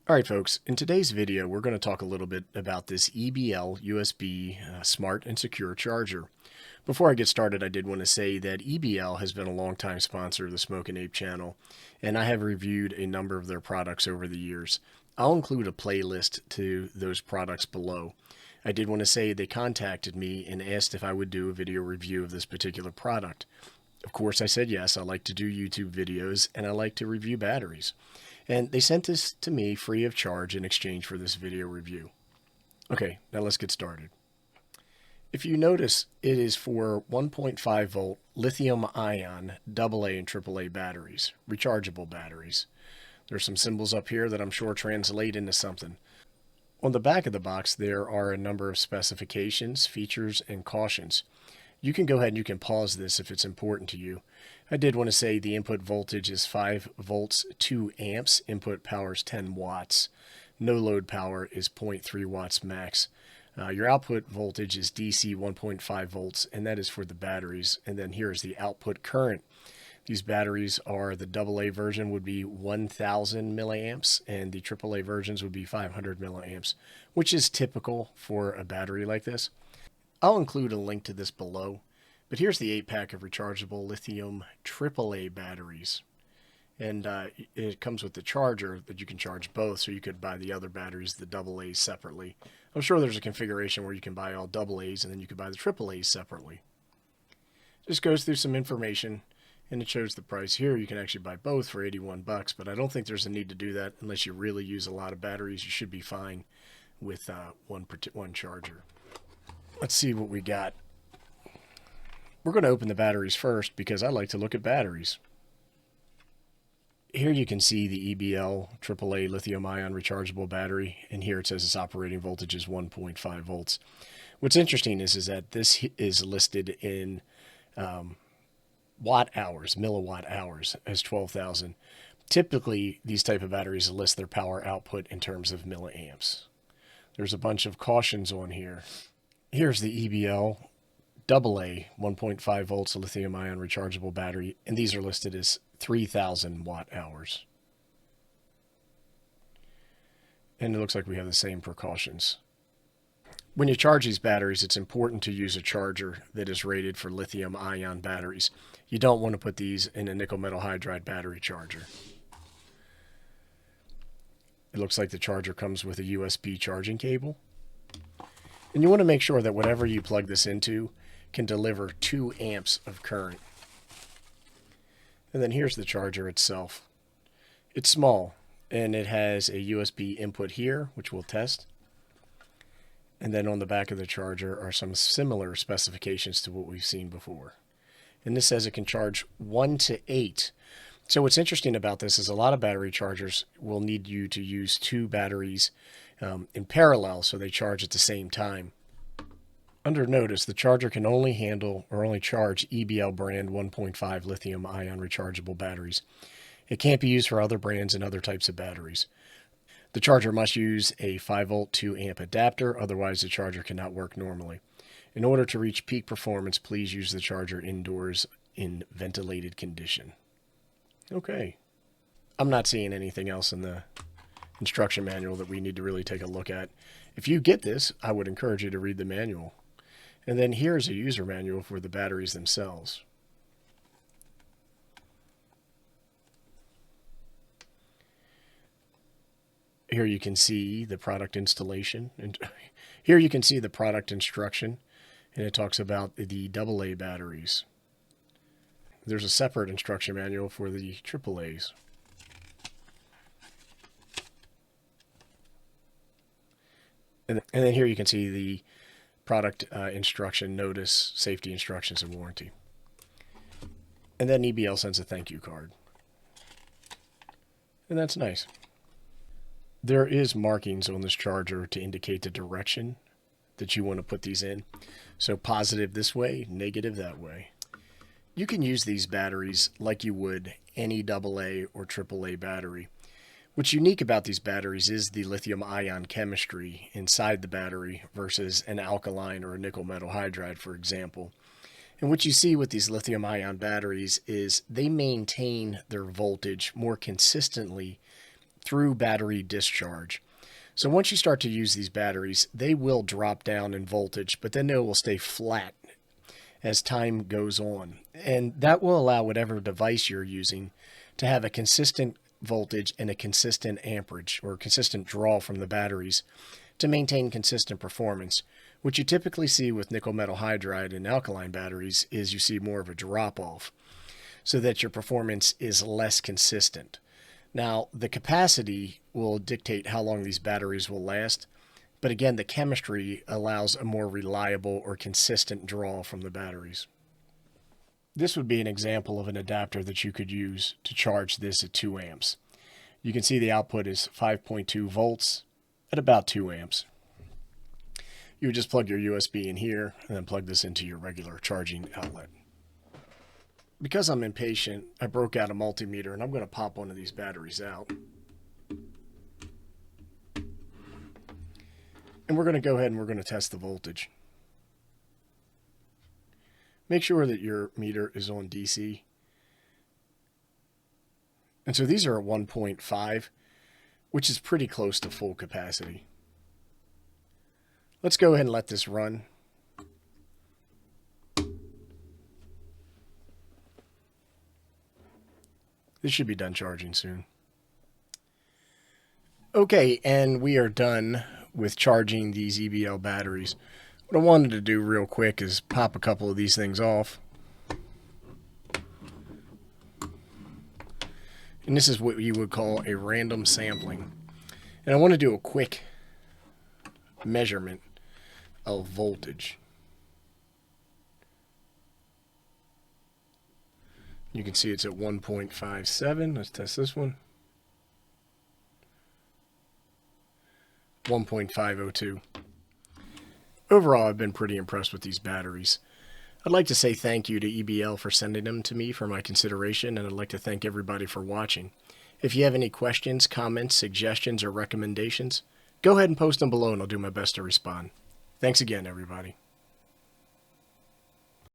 Alright folks, in today's video we're going to talk a little bit about this EBL USB Smart and Secure Charger. Before I get started, I did want to say that EBL has been a long-time sponsor of the TheSmokinApe channel, and I have reviewed a number of their products over the years. I'll include a playlist to those products below. I did want to say they contacted me and asked if I would do a video review of this particular product. Of course I said yes. I like to do YouTube videos and I like to review batteries. And they sent this to me free of charge in exchange for this video review. Okay, now let's get started. If you notice, it is for 1.5 volt lithium ion AA and AAA batteries, rechargeable batteries. There's some symbols up here that I'm sure translate into something. On the back of the box, there are a number of specifications, features, and cautions. You can go ahead and you can pause this if it's important to you. I did want to say the input voltage is 5 volts 2 amps. Input power is 10 watts. No load power is 0.3 watts max. Your output voltage is DC 1.5 volts, and that is for the batteries. And then here is the output current. These batteries are the AA version would be 1000 milliamps, and the AAA versions would be 500 milliamps, which is typical for a battery like this. I'll include a link to this below, but here's the 8-pack of rechargeable lithium AAA batteries. And it comes with the charger that you can charge both, so you could buy the other batteries, the AA's, separately. I'm sure there's a configuration where you can buy all AA's and then you could buy the AAA's separately. Just goes through some information and it shows the price here. You can actually buy both for 81 bucks, but I don't think there's a need to do that unless you really use a lot of batteries. You should be fine with one charger. Let's see what we got. We're going to open the batteries first because I like to look at batteries. Here you can see the EBL AAA lithium-ion rechargeable battery, and here it says its operating voltage is 1.5 volts. What's interesting is that this is listed in watt hours, milliwatt hours, as 12,000. Typically, these type of batteries list their power output in terms of milliamps. There's a bunch of cautions on here. Here's the EBL AA 1.5 volts lithium-ion rechargeable battery, and these are listed as 3,000 watt hours. And it looks like we have the same precautions. When you charge these batteries, it's important to use a charger that is rated for lithium-ion batteries. You don't want to put these in a nickel metal hydride battery charger. It looks like the charger comes with a USB charging cable. And you want to make sure that whatever you plug this into can deliver 2 amps of current. And then here's the charger itself. It's small, and it has a USB input here, which we'll test. And then on the back of the charger are some similar specifications to what we've seen before. And this says it can charge 1 to 8. So what's interesting about this is a lot of battery chargers will need you to use 2 batteries in parallel so they charge at the same time. Under notice, the charger can only handle or only charge EBL brand 1.5 lithium ion rechargeable batteries. It can't be used for other brands and other types of batteries. The charger must use a 5 volt 2 amp adapter, otherwise the charger cannot work normally. In order to reach peak performance, please use the charger indoors in ventilated condition. Okay. I'm not seeing anything else in the instruction manual that we need to really take a look at. If you get this, I would encourage you to read the manual. And then here's a user manual for the batteries themselves. Here you can see the product installation, and here you can see the product instruction, and it talks about the AA batteries. There's a separate instruction manual for the AAAs. And then here you can see the product instruction, notice, safety instructions, and warranty. And then EBL sends a thank you card. And that's nice. There is markings on this charger to indicate the direction that you want to put these in. So positive this way, negative that way. You can use these batteries like you would any AA or AAA battery. What's unique about these batteries is the lithium-ion chemistry inside the battery versus an alkaline or a nickel metal hydride, for example. And what you see with these lithium-ion batteries is they maintain their voltage more consistently through battery discharge. So once you start to use these batteries, they will drop down in voltage, but then they will stay flat as time goes on. And that will allow whatever device you're using to have a consistent voltage and a consistent amperage or consistent draw from the batteries to maintain consistent performance. What you typically see with nickel metal hydride and alkaline batteries is you see more of a drop off so that your performance is less consistent. Now, the capacity will dictate how long these batteries will last, but again, the chemistry allows a more reliable or consistent draw from the batteries. This would be an example of an adapter that you could use to charge this at 2 amps. You can see the output is 5.2 volts at about 2 amps. You would just plug your USB in here and then plug this into your regular charging outlet. Because I'm impatient, I broke out a multimeter and I'm going to pop one of these batteries out. And we're going to go ahead and we're going to test the voltage. Make sure that your meter is on DC. And so these are at 1.5, which is pretty close to full capacity. Let's go ahead and let this run. This should be done charging soon. Okay, and we are done with charging these EBL batteries. What I wanted to do real quick is pop a couple of these things off. And this is what you would call a random sampling. And I want to do a quick measurement of voltage. You can see it's at 1.57. Let's test this one. 1.502. Overall, I've been pretty impressed with these batteries. I'd like to say thank you to EBL for sending them to me for my consideration, and I'd like to thank everybody for watching. If you have any questions, comments, suggestions, or recommendations, go ahead and post them below and I'll do my best to respond. Thanks again, everybody.